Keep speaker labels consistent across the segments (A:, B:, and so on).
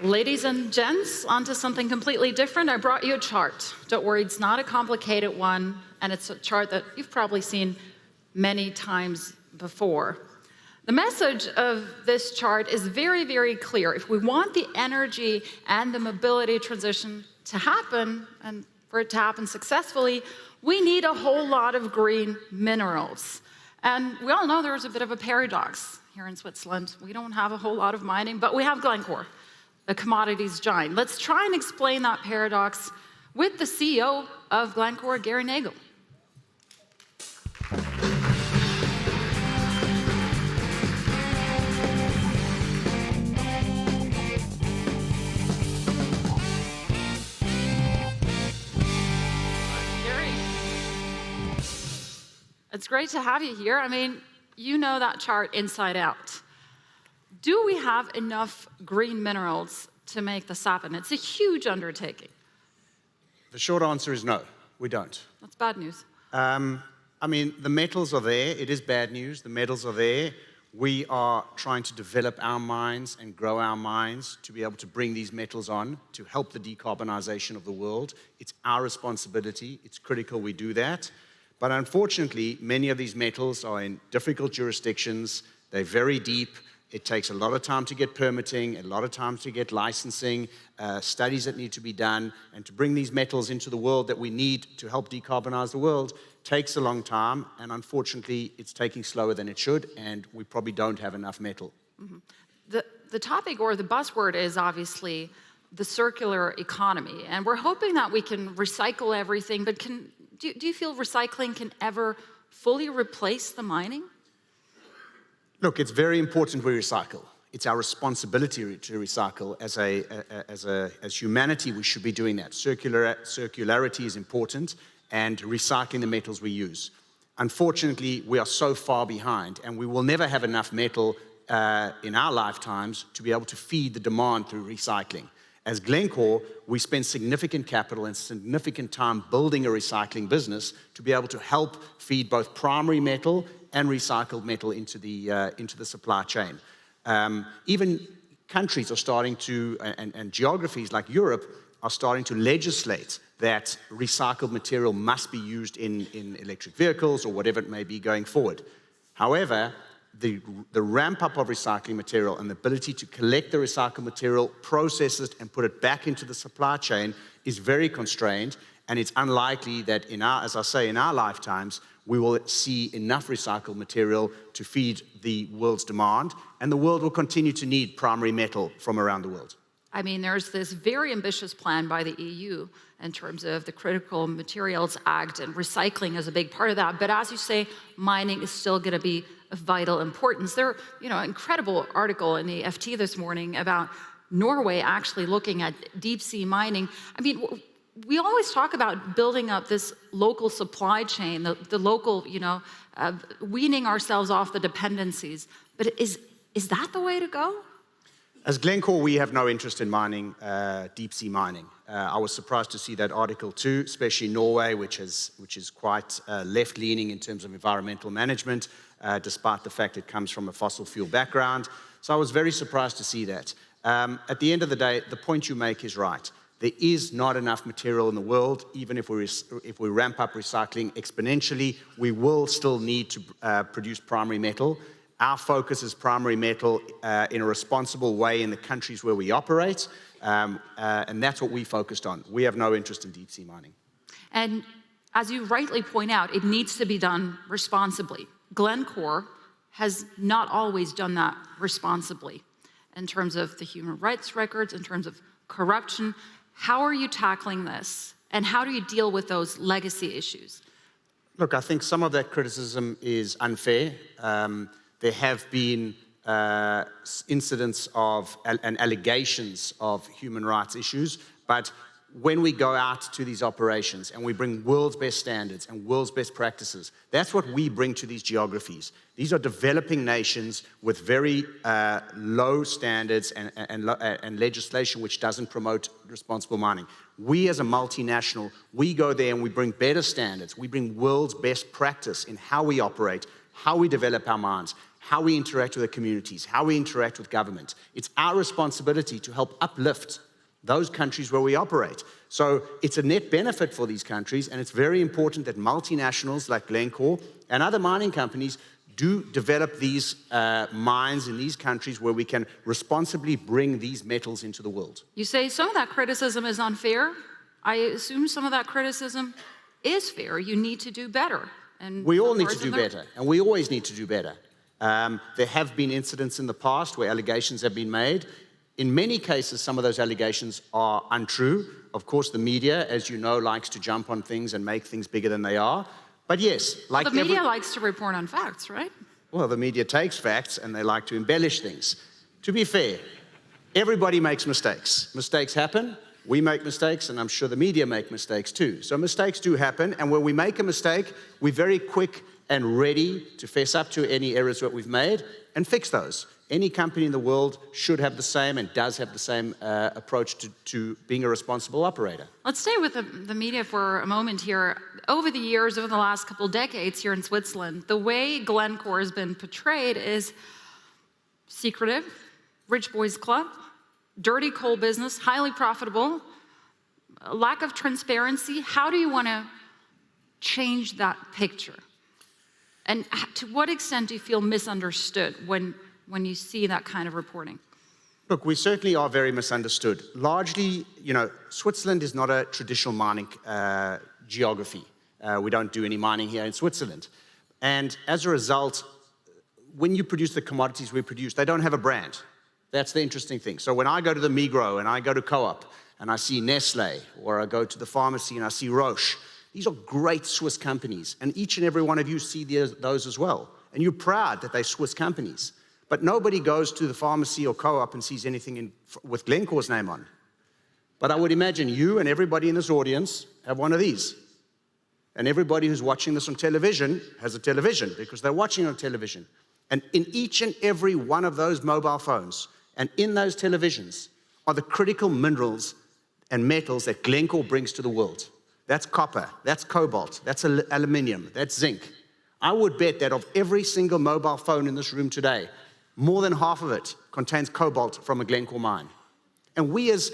A: Ladies and gents, onto something completely different. I brought you a chart. Don't worry, it's not a complicated one, and it's a chart that you've probably seen many times before. The message of this chart is very, very clear. If we want the energy and the mobility transition to happen, and for it to happen successfully, we need a whole lot of green minerals. And we all know there's a bit of a paradox here in Switzerland. We don't have a whole lot of mining, but we have Glencore, the commodities giant. Let's try and explain that paradox with the CEO of Glencore, Gary Nagle. It's great to have you here. I mean, you know that chart inside out. Do we have enough green minerals to make this happen? It's a huge undertaking.
B: The short answer is no, we don't.
A: That's bad news.
B: I mean, the metals are there. It is bad news. The metals are there. We are trying to develop our mines and grow our mines to be able to bring these metals on to help the decarbonization of the world. It's our responsibility. It's critical we do that. But unfortunately, many of these metals are in difficult jurisdictions. They're very deep. It takes a lot of time to get permitting, a lot of time to get licensing, studies that need to be done. And to bring these metals into the world that we need to help decarbonize the world takes a long time. And unfortunately, it's taking slower than it should. And we probably don't have enough metal.
A: Mm-hmm. The topic or the buzzword is obviously the circular economy. And we're hoping that we can recycle everything, but do you feel recycling can ever fully replace the mining?
B: Look, it's very important we recycle. It's our responsibility to recycle. As humanity, we should be doing that. Circularity is important, and recycling the metals we use. Unfortunately, we are so far behind, and we will never have enough metal in our lifetimes to be able to feed the demand through recycling. As Glencore, we spend significant capital and significant time building a recycling business to be able to help feed both primary metal and recycled metal into the supply chain. Even countries are starting to, and geographies like Europe, are starting to legislate that recycled material must be used in electric vehicles or whatever it may be going forward. However, the ramp-up of recycling material and the ability to collect the recycled material, process it, and put it back into the supply chain is very constrained, and it's unlikely that in our lifetimes, we will see enough recycled material to feed the world's demand, and the world will continue to need primary metal from around the world.
A: I mean, there's this very ambitious plan by the EU in terms of the Critical Materials Act, and recycling is a big part of that. But as you say, mining is still going to be of vital importance. There, an incredible article in the FT this morning about Norway actually looking at deep sea mining. I mean, we always talk about building up this local supply chain, the local, weaning ourselves off the dependencies. But is that the way to go?
B: As Glencore, we have no interest in mining, deep sea mining. I was surprised to see that article too, especially Norway, which is quite left-leaning in terms of environmental management, despite the fact it comes from a fossil fuel background. So I was very surprised to see that. At the end of the day, the point you make is right. There is not enough material in the world. Even if we ramp up recycling exponentially, we will still need to produce primary metal. Our focus is primary metal in a responsible way in the countries where we operate, and that's what we focused on. We have no interest in deep sea mining.
A: And as you rightly point out, it needs to be done responsibly. Glencore has not always done that responsibly in terms of the human rights records, in terms of corruption. How are you tackling this, and how do you deal with those legacy issues?
B: Look, I think some of that criticism is unfair. There have been incidents of and allegations of human rights issues, but when we go out to these operations and we bring world's best standards and world's best practices, that's what we bring to these geographies. These are developing nations with very low standards and legislation which doesn't promote responsible mining. We as a multinational, we go there and we bring better standards. We bring world's best practice in how we operate, how we develop our mines, how we interact with the communities, how we interact with government. It's our responsibility to help uplift those countries where we operate. So it's a net benefit for these countries, and it's very important that multinationals like Glencore and other mining companies do develop these mines in these countries where we can responsibly bring these metals into the world.
A: You say some of that criticism is unfair. I assume some of that criticism is fair. You need to do better. And
B: we all need to do better, and we always need to do better. There have been incidents in the past where allegations have been made. In many cases, some of those allegations are untrue. Of course, the media, as you know, likes to jump on things and make things bigger than they are. But yes, like
A: the media likes to report on facts, right?
B: Well, the media takes facts and they like to embellish things. To be fair, everybody makes mistakes. Mistakes happen. We make mistakes, and I'm sure the media make mistakes too. So mistakes do happen, and when we make a mistake, we're very quick and ready to fess up to any errors that we've made and fix those. Any company in the world should have the same and does have the same approach to being a responsible operator.
A: Let's stay with the media for a moment here. Over the years, over the last couple decades here in Switzerland, the way Glencore has been portrayed is secretive, rich boys club, dirty coal business, highly profitable, lack of transparency. How do you want to change that picture? And to what extent do you feel misunderstood when you see that kind of reporting?
B: Look, we certainly are very misunderstood. Largely, Switzerland is not a traditional mining geography. We don't do any mining here in Switzerland. And as a result, when you produce the commodities we produce, they don't have a brand. That's the interesting thing. So when I go to the Migros and I go to Co-op and I see Nestle, or I go to the pharmacy and I see Roche, these are great Swiss companies, and each and every one of you see those as well. And you're proud that they're Swiss companies. But nobody goes to the pharmacy or Co-op and sees anything with Glencore's name on. But I would imagine you and everybody in this audience have one of these. And everybody who's watching this on television has a television because they're watching on television. And in each and every one of those mobile phones and in those televisions are the critical minerals and metals that Glencore brings to the world. That's copper, that's cobalt, that's aluminium, that's zinc. I would bet that of every single mobile phone in this room today, more than half of it contains cobalt from a Glencore mine. And we as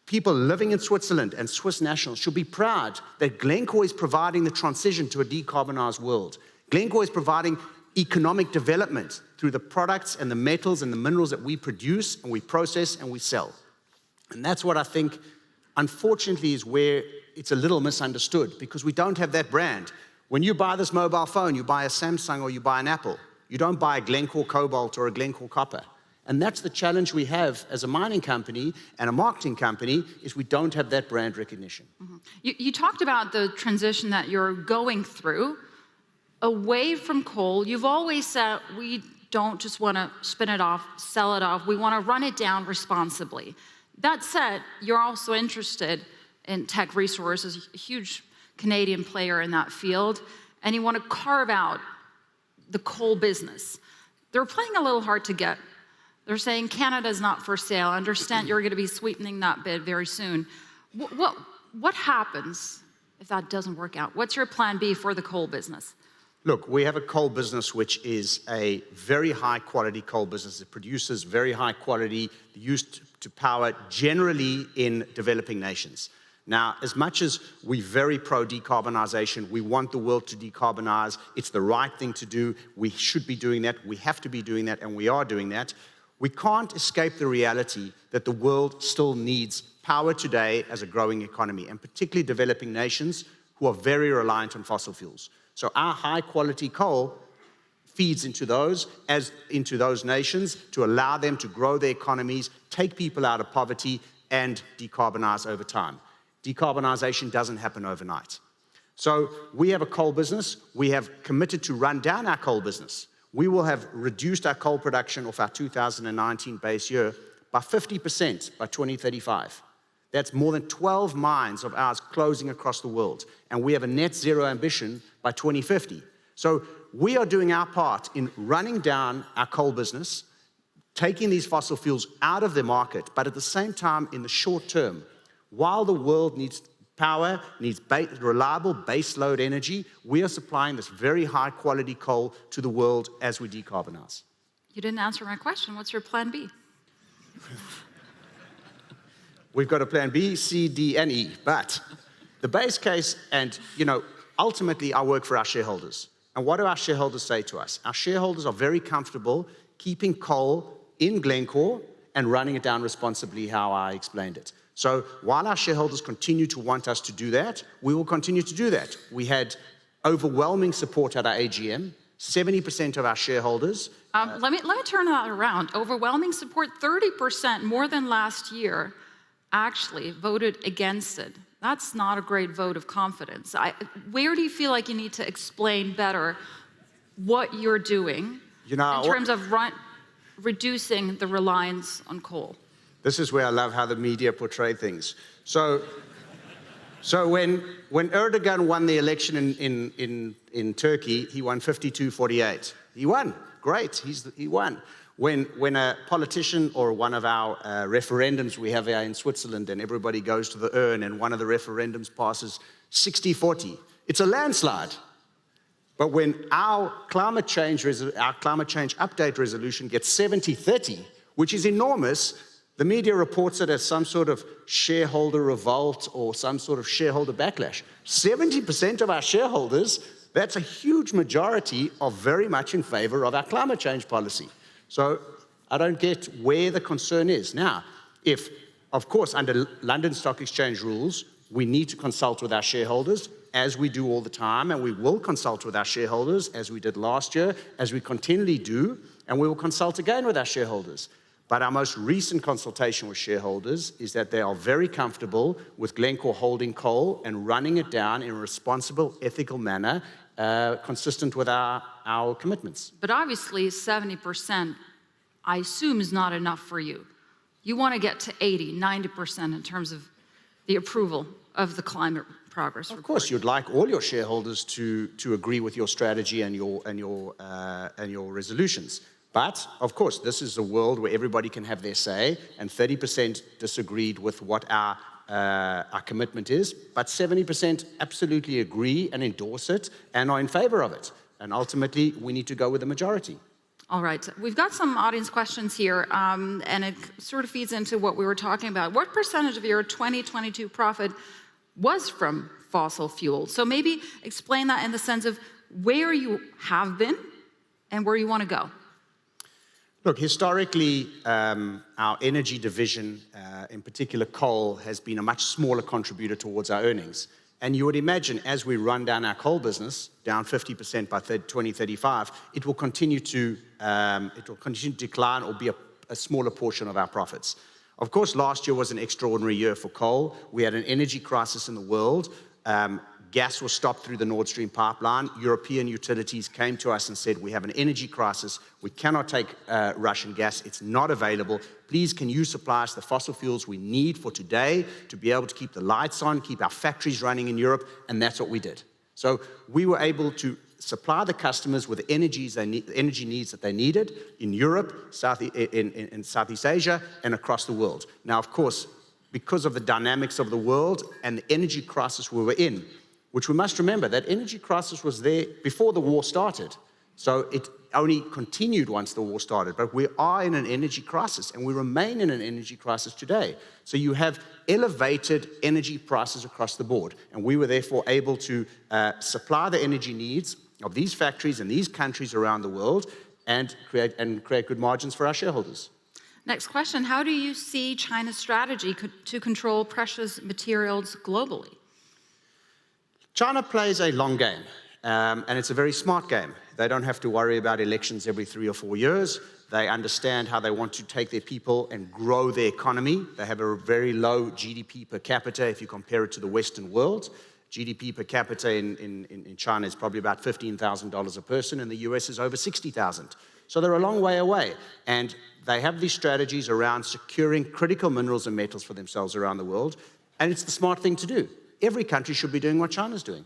B: people living in Switzerland and Swiss nationals should be proud that Glencore is providing the transition to a decarbonized world. Glencore is providing economic development through the products and the metals and the minerals that we produce and we process and we sell. And that's what I think, unfortunately, is where it's a little misunderstood, because we don't have that brand. When you buy this mobile phone, you buy a Samsung or you buy an Apple. You don't buy a Glencore Cobalt or a Glencore Copper. And that's the challenge we have as a mining company and a marketing company, is we don't have that brand recognition.
A: Mm-hmm. You talked about the transition that you're going through away from coal. You've always said we don't just want to spin it off, sell it off. We want to run it down responsibly. That said, you're also interested in Teck Resources, a huge Canadian player in that field, and you want to carve out the coal business. They're playing a little hard to get. They're saying Canada's not for sale. I understand you're going to be sweetening that bid very soon. What happens if that doesn't work out? What's your plan B for the coal business?
B: Look, we have a coal business which is a very high quality coal business. It produces very high quality, used to power generally in developing nations. Now, as much as we're very pro-decarbonization, we want the world to decarbonize, it's the right thing to do, we should be doing that, we have to be doing that, and we are doing that, we can't escape the reality that the world still needs power today as a growing economy, and particularly developing nations who are very reliant on fossil fuels. So our high-quality coal feeds into those nations to allow them to grow their economies, take people out of poverty, and decarbonize over time. Decarbonization doesn't happen overnight. So we have a coal business. We have committed to run down our coal business. We will have reduced our coal production of our 2019 base year by 50% by 2035. That's more than 12 mines of ours closing across the world. And we have a net zero ambition by 2050. So we are doing our part in running down our coal business, taking these fossil fuels out of the market, but at the same time, in the short term, while the world needs power, needs reliable baseload energy, we are supplying this very high quality coal to the world as we decarbonize.
A: You didn't answer my question. What's your plan B?
B: We've got a plan B, C, D, and E. But the base case, and ultimately I work for our shareholders. And what do our shareholders say to us? Our shareholders are very comfortable keeping coal in Glencore and running it down responsibly, how I explained it. So while our shareholders continue to want us to do that, we will continue to do that. We had overwhelming support at our AGM. 70% of our shareholders.
A: Let me turn that around. Overwhelming support, 30% more than last year actually voted against it. That's not a great vote of confidence. Where do you feel like you need to explain better what you're doing in terms of reducing the reliance on coal?
B: This is where I love how the media portray things. So when Erdogan won the election in Turkey, he won 52-48. He won. Great. He won. When a politician or one of our referendums we have here in Switzerland and everybody goes to the urn and one of the referendums passes 60-40, it's a landslide. But when our climate change update resolution gets 70-30, which is enormous, the media reports it as some sort of shareholder revolt or some sort of shareholder backlash. 70% of our shareholders, that's a huge majority, are very much in favor of our climate change policy. So I don't get where the concern is. Now, if, of course, under London Stock Exchange rules, we need to consult with our shareholders, as we do all the time, and we will consult with our shareholders, as we did last year, as we continually do, and we will consult again with our shareholders. But our most recent consultation with shareholders is that they are very comfortable with Glencore holding coal and running it down in a responsible, ethical manner, consistent with our commitments.
A: But obviously, 70%, I assume, is not enough for you. You want to get to 80, 90% in terms of the approval of the climate progress report.
B: Of course, you'd like all your shareholders to agree with your strategy and your resolutions. But, of course, this is a world where everybody can have their say, and 30% disagreed with what our commitment is, but 70% absolutely agree and endorse it and are in favor of it. And ultimately, we need to go with the majority.
A: All right. We've got some audience questions here, and it sort of feeds into what we were talking about. What percentage of your 2022 profit was from fossil fuels? So maybe explain that in the sense of where you have been and where you want to go.
B: Look, historically, our energy division, in particular coal, has been a much smaller contributor towards our earnings. And you would imagine, as we run down our coal business, down 50% by 2035, it will continue to decline or be a smaller portion of our profits. Of course, last year was an extraordinary year for coal. We had an energy crisis in the world. Gas was stopped through the Nord Stream pipeline. European utilities came to us and said, we have an energy crisis. We cannot take Russian gas. It's not available. Please, can you supply us the fossil fuels we need for today to be able to keep the lights on, keep our factories running in Europe? And that's what we did. So we were able to supply the customers with the energy needs that they needed in Europe, in Southeast Asia, and across the world. Now, of course, because of the dynamics of the world and the energy crisis we were in, which we must remember, that energy crisis was there before the war started. So it only continued once the war started. But we are in an energy crisis, and we remain in an energy crisis today. So you have elevated energy prices across the board. And we were therefore able to supply the energy needs of these factories in these countries around the world and create good margins for our shareholders.
A: Next question. How do you see China's strategy to control precious materials globally?
B: China plays a long game, and it's a very smart game. They don't have to worry about elections every 3 or 4 years. They understand how they want to take their people and grow their economy. They have a very low GDP per capita if you compare it to the Western world. GDP per capita in China is probably about $15,000 a person, and the US is over $60,000. So they're a long way away. And they have these strategies around securing critical minerals and metals for themselves around the world, and it's the smart thing to do. Every country should be doing what China's doing.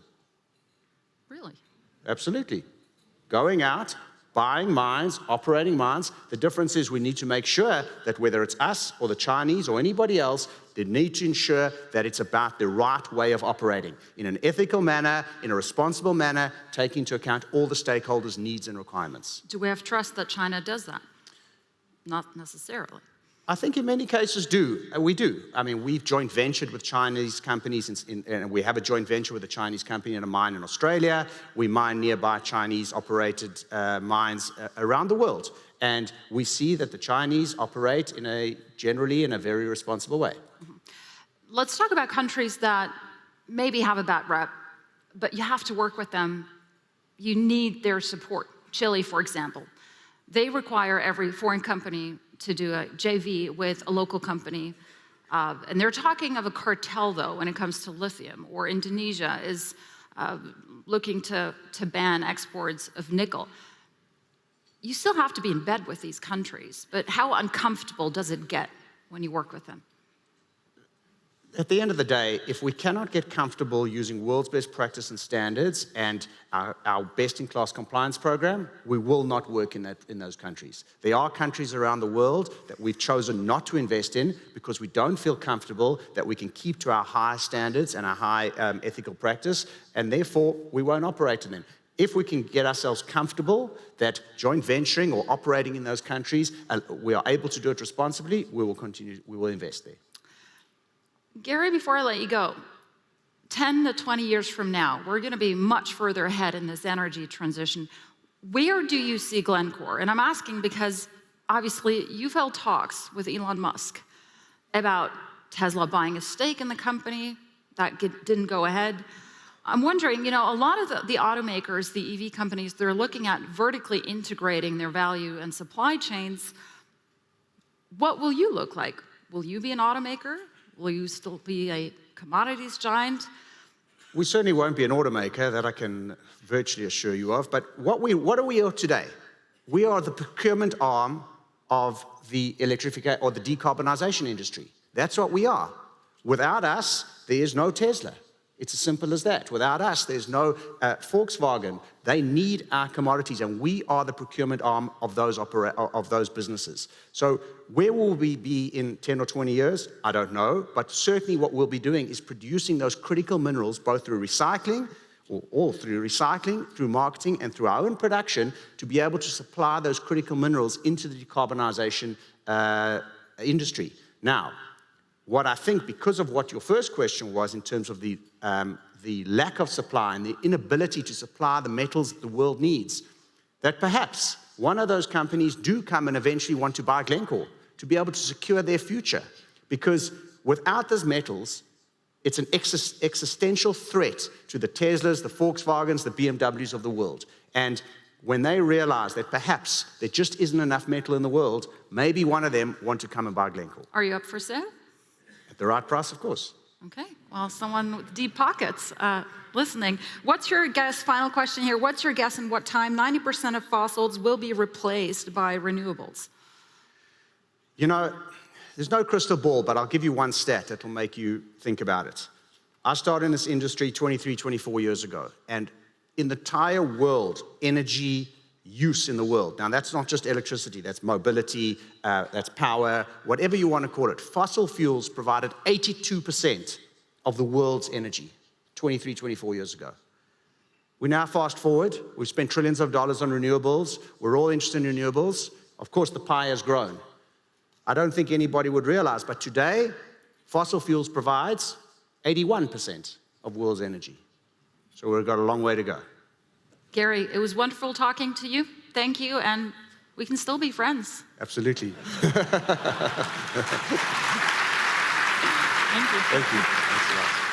A: Really?
B: Absolutely. Going out, buying mines, operating mines. The difference is we need to make sure that whether it's us or the Chinese or anybody else, they need to ensure that it's about the right way of operating in an ethical manner, in a responsible manner, taking into account all the stakeholders' needs and requirements.
A: Do we have trust that China does that? not necessarily.
B: I think in many cases we do. I mean, we've joint ventured with Chinese companies, and we have a joint venture with a Chinese company in a mine in Australia. We mine nearby Chinese-operated mines around the world. And we see that the Chinese operate generally in a very responsible way.
A: Let's talk about countries that maybe have a bad rep, but you have to work with them. You need their support. Chile, for example. They require every foreign company to do a JV with a local company. And they're talking of a cartel, though, when it comes to lithium. Or Indonesia is looking to ban exports of nickel. You still have to be in bed with these countries, but how uncomfortable does it get when you work with them?
B: At the end of the day, if we cannot get comfortable using world's best practice and standards and our best-in-class compliance program, we will not work in those countries. There are countries around the world that we've chosen not to invest in because we don't feel comfortable that we can keep to our high standards and our high ethical practice, and therefore we won't operate in them. If we can get ourselves comfortable that joint venturing or operating in those countries, we are able to do it responsibly, we will invest there.
A: Gary, before I let you go, 10 to 20 years from now, we're going to be much further ahead in this energy transition. Where do you see Glencore? And I'm asking because, obviously, you've held talks with Elon Musk about Tesla buying a stake in the company. That didn't go ahead. I'm wondering, a lot of the automakers, the EV companies, they're looking at vertically integrating their value and supply chains. What will you look like? Will you be an automaker? Will you still be a commodities giant?
B: We certainly won't be an automaker, that I can virtually assure you of. But what are we today? We are the procurement arm of the electrification or the decarbonization industry. That's what we are. Without us, there is no Tesla. It's as simple as that. Without us, there's no Volkswagen. They need our commodities, and we are the procurement arm of those businesses. So where will we be in 10 or 20 years? I don't know, but certainly what we'll be doing is producing those critical minerals, both through recycling, or through recycling, through marketing, and through our own production, to be able to supply those critical minerals into the decarbonization industry. Now, what I think, because of what your first question was in terms of the lack of supply and the inability to supply the metals that the world needs, that perhaps one of those companies do come and eventually want to buy Glencore to be able to secure their future. Because without those metals, it's an existential threat to the Teslas, the Volkswagens, the BMWs of the world. And when they realize that perhaps there just isn't enough metal in the world, maybe one of them want to come and buy Glencore.
A: Are you up for sale?
B: At the right price, of course.
A: Okay, well, someone with deep pockets listening. What's your guess, final question here, what's your guess in what time 90% of fossils will be replaced by renewables?
B: There's no crystal ball, but I'll give you one stat that will make you think about it. I started in this industry 23, 24 years ago, and in the entire world, energy use in the world. Now, that's not just electricity, that's mobility, that's power, whatever you want to call it. Fossil fuels provided 82% of the world's energy 23, 24 years ago. We now fast forward, we've spent trillions of dollars on renewables, we're all interested in renewables. Of course, the pie has grown. I don't think anybody would realize, but today, fossil fuels provides 81% of world's energy. So we've got a long way to go.
A: Gary, it was wonderful talking to you. Thank you, and we can still be friends.
B: Absolutely.
A: Thank you.
B: Thank you. Thanks a lot.